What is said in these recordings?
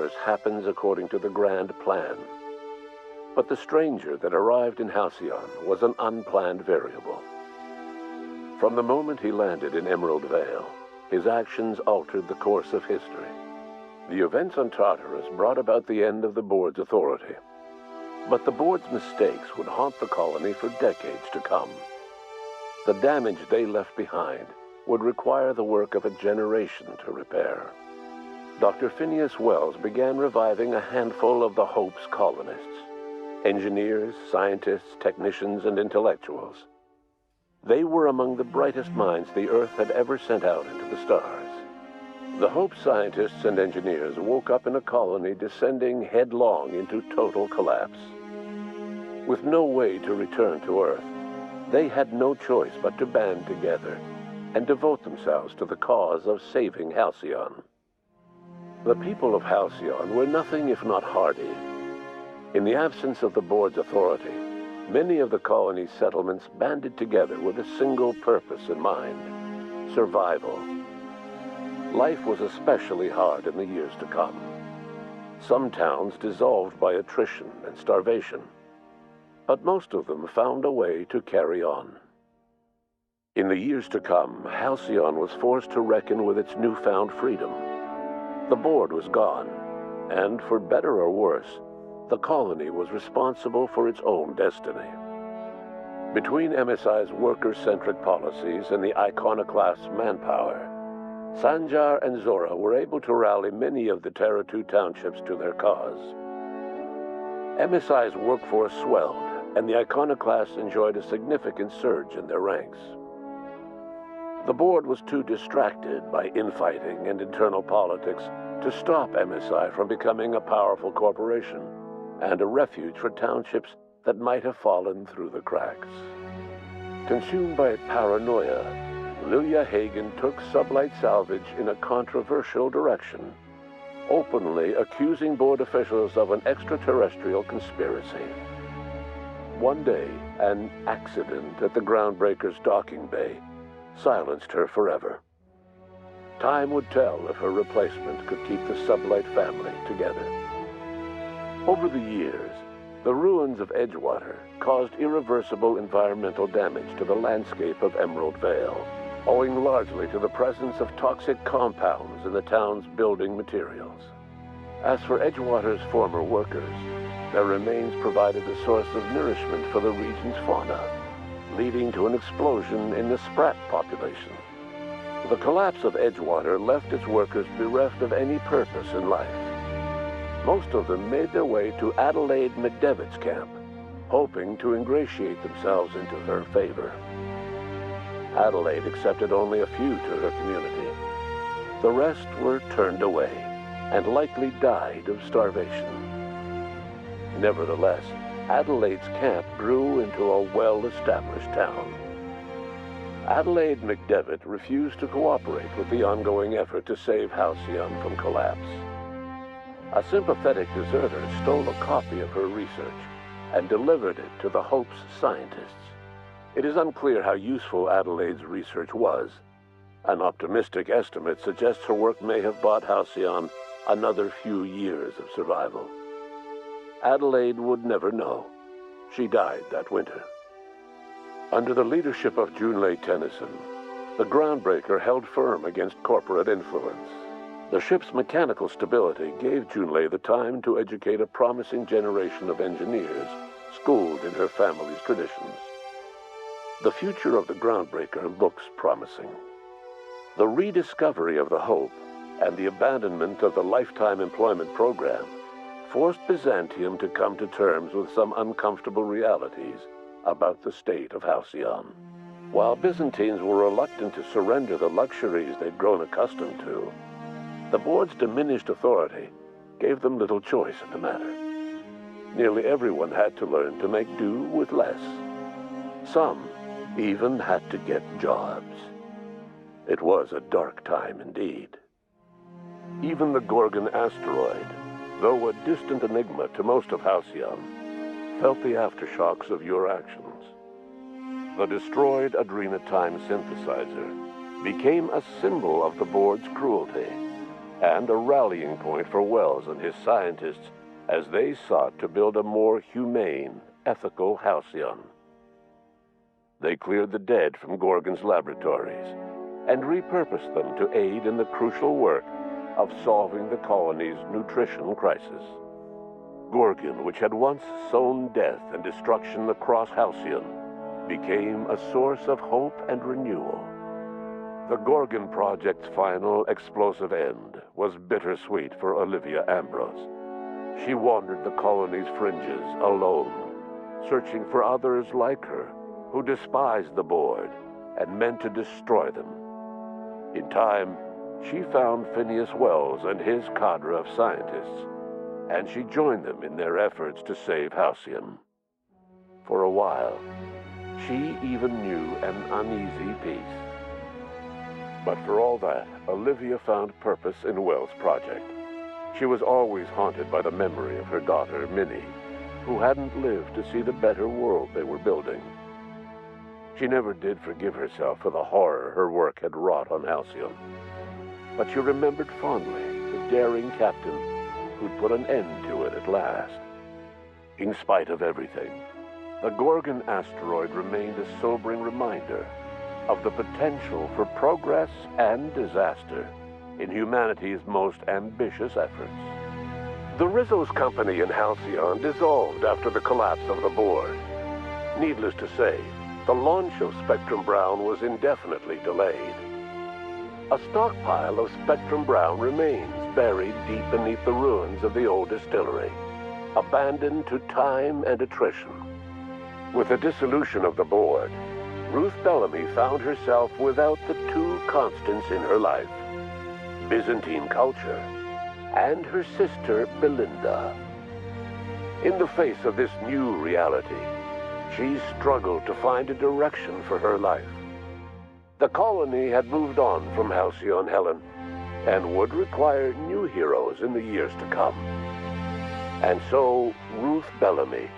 universe happens according to the grand plan. But the stranger that arrived in Halcyon was an unplanned variable. From the moment he landed in Emerald Vale, his actions altered the course of history. The events on Tartarus brought about the end of the board's authority. But the board's mistakes would haunt the colony for decades to come. The damage they left behind would require the work of a generation to repair. Dr. Phineas Wells began reviving a handful of the Hope's colonists. Engineers, scientists, technicians, and intellectuals. They were among the brightest minds the Earth had ever sent out into the stars. The Hope scientists and engineers woke up in a colony descending headlong into total collapse. With no way to return to Earth, they had no choice but to band together and devote themselves to the cause of saving Halcyon. The people of Halcyon were nothing if not hardy. In the absence of the board's authority, many of the colony's settlements banded together with a single purpose in mind: survival. Life was especially hard in the years to come. Some towns dissolved by attrition and starvation, but most of them found a way to carry on. In the years to come, Halcyon was forced to reckon with its newfound freedom. The board was gone, and for better or worse, the colony was responsible for its own destiny. Between MSI's worker-centric policies and the iconoclast's manpower, Sanjar and Zora were able to rally many of the Terra 2 townships to their cause. MSI's workforce swelled, and the iconoclasts enjoyed a significant surge in their ranks. The board was too distracted by infighting and internal politics to stop MSI from becoming a powerful corporation and a refuge for townships that might have fallen through the cracks. Consumed by paranoia, Lilia Hagen took Sublight Salvage in a controversial direction, openly accusing board officials of an extraterrestrial conspiracy. One day, an accident at the Groundbreaker's docking bay silenced her forever. Time would tell if her replacement could keep the Sublight family together. Over the years, the ruins of Edgewater caused irreversible environmental damage to the landscape of Emerald Vale, owing largely to the presence of toxic compounds in the town's building materials. As for Edgewater's former workers, their remains provided a source of nourishment for the region's fauna, leading to an explosion in the sprat population. The collapse of Edgewater left its workers bereft of any purpose in life. Most of them made their way to Adelaide McDevitt's camp, hoping to ingratiate themselves into her favor. Adelaide accepted only a few to her community. The rest were turned away and likely died of starvation. Nevertheless, Adelaide's camp grew into a well-established town. Adelaide McDevitt refused to cooperate with the ongoing effort to save Halcyon from collapse. A sympathetic deserter stole a copy of her research and delivered it to the Hope's scientists. It is unclear how useful Adelaide's research was. An optimistic estimate suggests her work may have bought Halcyon another few years of survival. Adelaide would never know. She died that winter. Under the leadership of Junlei Tennyson, the Groundbreaker held firm against corporate influence. The ship's mechanical stability gave Junlei the time to educate a promising generation of engineers schooled in her family's traditions. The future of the Groundbreaker looks promising. The rediscovery of the Hope and the abandonment of the lifetime employment program forced Byzantium to come to terms with some uncomfortable realities about the state of Halcyon. While Byzantines were reluctant to surrender the luxuries they'd grown accustomed to, the board's diminished authority gave them little choice in the matter. Nearly everyone had to learn to make do with less. Some even had to get jobs. It was a dark time indeed. Even the Gorgon asteroid, though a distant enigma to most of Halcyon, felt the aftershocks of your actions. The destroyed Adrenatime synthesizer became a symbol of the board's cruelty, and a rallying point for Wells and his scientists as they sought to build a more humane, ethical halcyon. They cleared the dead from Gorgon's laboratories and repurposed them to aid in the crucial work of solving the colony's nutrition crisis. Gorgon, which had once sown death and destruction across Halcyon, became a source of hope and renewal. The Gorgon Project's final explosive end was bittersweet for Olivia Ambrose. She wandered the colony's fringes alone, searching for others like her who despised the board and meant to destroy them. In time, she found Phineas Wells and his cadre of scientists, and she joined them in their efforts to save Halcyon. For a while, she even knew an uneasy peace. But for all that, Olivia found purpose in Wells' project. She was always haunted by the memory of her daughter, Minnie, who hadn't lived to see the better world they were building. She never did forgive herself for the horror her work had wrought on Halcyon, but she remembered fondly the daring captain who'd put an end to it at last. In spite of everything, the Gorgon asteroid remained a sobering reminder of the potential for progress and disaster in humanity's most ambitious efforts. The Rizzo's company in Halcyon dissolved after the collapse of the board. Needless to say, the launch of Spectrum Brown was indefinitely delayed. A stockpile of Spectrum Brown remains buried deep beneath the ruins of the old distillery, abandoned to time and attrition. With the dissolution of the board, Ruth Bellamy found herself without the two constants in her life, Byzantine culture and her sister Belinda. In the face of this new reality, she struggled to find a direction for her life. The colony had moved on from Halcyon Helen and would require new heroes in the years to come. And so Ruth Bellamy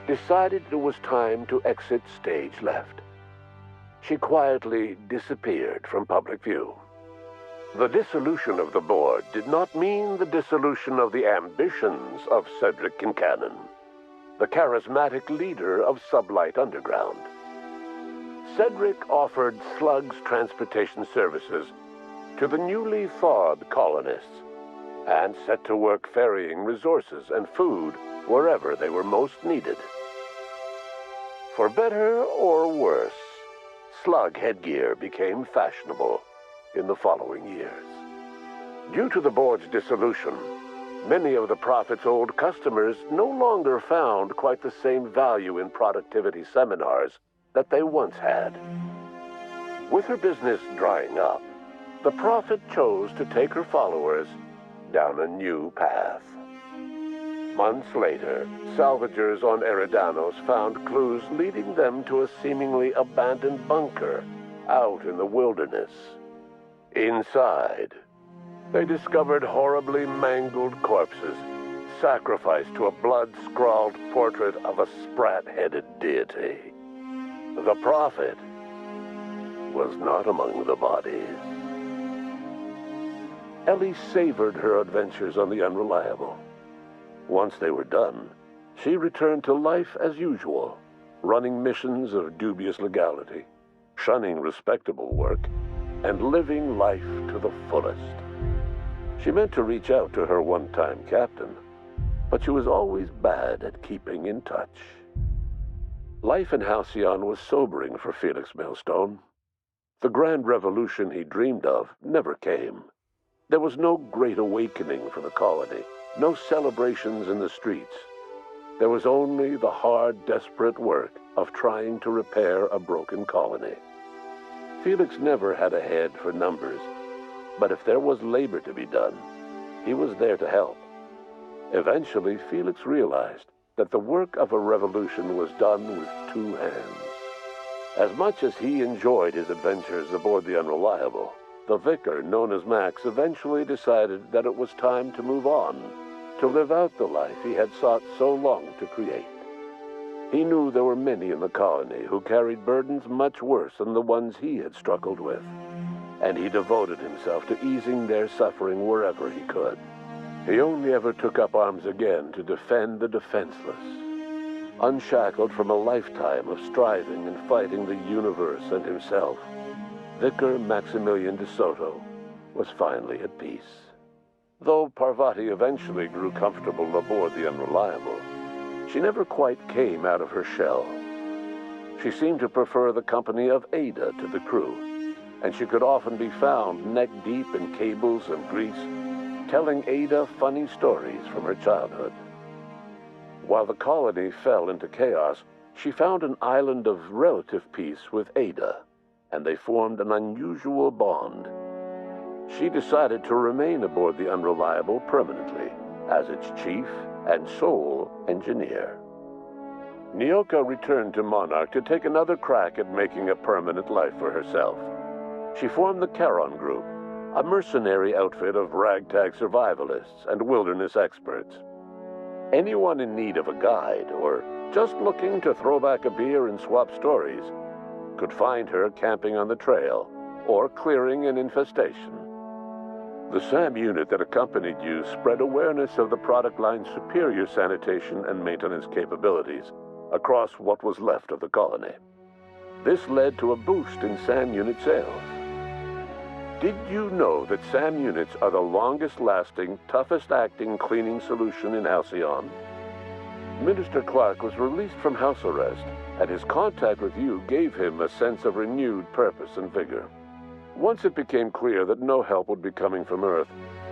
decided it was time to exit stage left. She quietly disappeared from public view. The dissolution of the board did not mean the dissolution of the ambitions of Cedric Kincannon, the charismatic leader of Sublight Underground. Cedric offered Slug's transportation services to the newly thawed colonists and set to work ferrying resources and food wherever they were most needed. For better or worse, Slug headgear became fashionable in the following years. Due to the board's dissolution, many of the Prophet's old customers no longer found quite the same value in productivity seminars that they once had. With her business drying up, the Prophet chose to take her followers down a new path. Months later, salvagers on Eridanos found clues leading them to a seemingly abandoned bunker out in the wilderness. Inside, they discovered horribly mangled corpses, sacrificed to a blood-scrawled portrait of a sprat-headed deity. The Prophet was not among the bodies. Ellie savored her adventures on the Unreliable. Once they were done, she returned to life as usual, running missions of dubious legality, shunning respectable work, and living life to the fullest. She meant to reach out to her one-time captain, but she was always bad at keeping in touch. Life in Halcyon was sobering for Felix Millstone. The grand revolution he dreamed of never came. There was no great awakening for the colony, no celebrations in the streets. There was only the hard, desperate work of trying to repair a broken colony. Felix never had a head for numbers, but if there was labor to be done, he was there to help. Eventually, Felix realized that the work of a revolution was done with two hands. As much as he enjoyed his adventures aboard the Unreliable, the vicar, known as Max, eventually decided that it was time to move on, to live out the life he had sought so long to create. He knew there were many in the colony who carried burdens much worse than the ones he had struggled with. and he devoted himself to easing their suffering wherever he could. He only ever took up arms again to defend the defenseless. Unshackled from a lifetime of striving and fighting the universe and himself, Vicar Maximilian de Soto was finally at peace. Though Parvati eventually grew comfortable aboard the Unreliable, she never quite came out of her shell. She seemed to prefer the company of Ada to the crew, and she could often be found neck-deep in cables and grease, telling Ada funny stories from her childhood. While the colony fell into chaos, she found an island of relative peace with Ada, and they formed an unusual bond. She decided to remain aboard the Unreliable permanently as its chief and sole engineer. Nyoka returned to Monarch to take another crack at making a permanent life for herself. She formed the Charon Group, a mercenary outfit of ragtag survivalists and wilderness experts. Anyone in need of a guide or just looking to throw back a beer and swap stories could find her camping on the trail or clearing an infestation. The SAM unit that accompanied you spread awareness of the product line's superior sanitation and maintenance capabilities across what was left of the colony. This led to a boost in SAM unit sales. Did you know that SAM units are the longest-lasting, toughest-acting cleaning solution in Halcyon? Minister Clark was released from house arrest, and his contact with you gave him a sense of renewed purpose and vigor. Once it became clear that no help would be coming from Earth,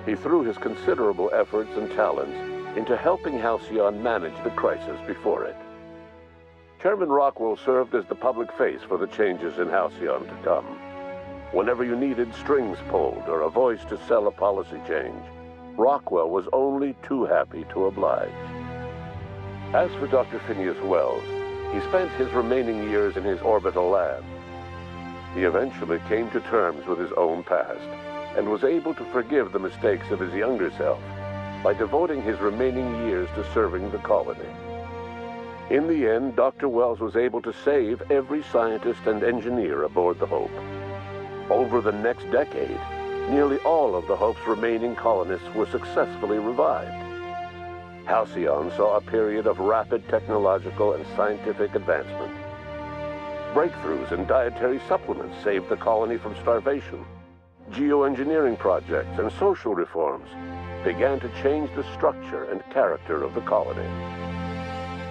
he threw his considerable efforts and talents into helping Halcyon manage the crisis before it. Chairman Rockwell served as the public face for the changes in Halcyon to come. Whenever you needed strings pulled or a voice to sell a policy change, Rockwell was only too happy to oblige. As for Dr. Phineas Wells, he spent his remaining years in his orbital lab. He eventually came to terms with his own past and was able to forgive the mistakes of his younger self by devoting his remaining years to serving the colony. In the end, Dr. Wells was able to save every scientist and engineer aboard the Hope. Over the next decade, nearly all of the Hope's remaining colonists were successfully revived. Halcyon saw a period of rapid technological and scientific advancement. Breakthroughs in dietary supplements saved the colony from starvation. Geoengineering projects and social reforms began to change the structure and character of the colony.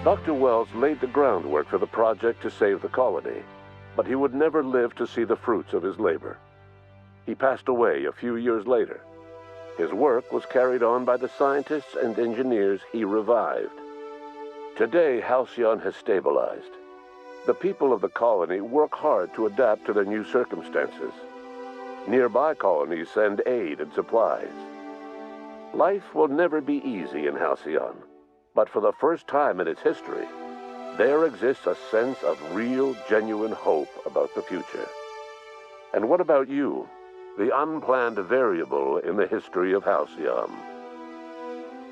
Dr. Wells laid the groundwork for the project to save the colony, but he would never live to see the fruits of his labor. He passed away a few years later. His work was carried on by the scientists and engineers he revived. Today, Halcyon has stabilized. The people of the colony work hard to adapt to their new circumstances. Nearby colonies send aid and supplies. Life will never be easy in Halcyon, but for the first time in its history, there exists a sense of real, genuine hope about the future. And what about you, the unplanned variable in the history of Halcyon?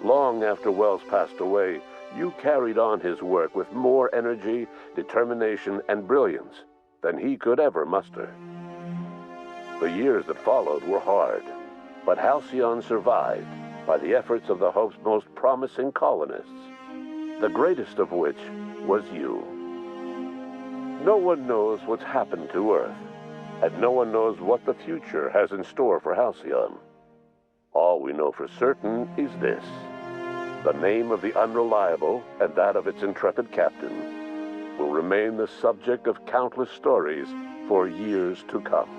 Long after Wells passed away, you carried on his work with more energy, determination, and brilliance than he could ever muster. The years that followed were hard, but Halcyon survived by the efforts of the Hope's most promising colonists, the greatest of which was you. No one knows what's happened to Earth, and no one knows what the future has in store for Halcyon. All we know for certain is this: the name of the Unreliable and that of its intrepid captain will remain the subject of countless stories for years to come.